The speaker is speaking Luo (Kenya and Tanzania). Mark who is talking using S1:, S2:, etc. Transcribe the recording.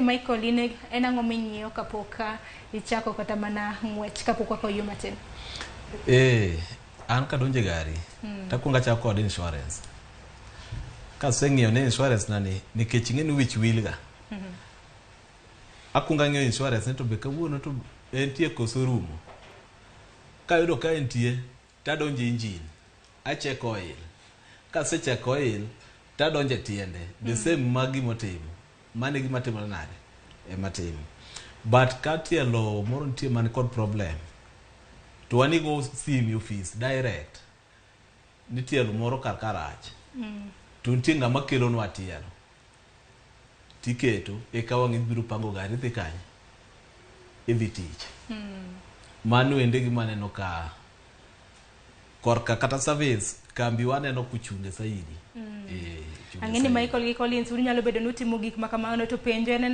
S1: Michael ine en ang'o minyiewo kapok ichako kata mana ng'wech kapok wako yo matin?
S2: An kadonje gari takwonga chako kod insurance. Kaseng'iyo ne insurance nani nikech ing'eni wich wilga. Akwonga ng'iyo insurance to be kawuono to entie koso rumo. Kayudo ka entie tadonje engine, acheck oil. Kasecheck oil tadonje tiende. The same magi motimo. Mane gima timore nade matimo. But ka tielo moro nitie man kod problem to wani go sim office direct ni tielo moro kar karach to nitie ng'ama kelonwa tielo tiketo eka wang'i biro pango gari dhi kanye idhi tich. Mano ende gima neno ka korka kata service kambi waneno kuchunge saidi.
S1: Ang'eni Michael gi Collins unyalo bedo nutimo gik makamano to penjo en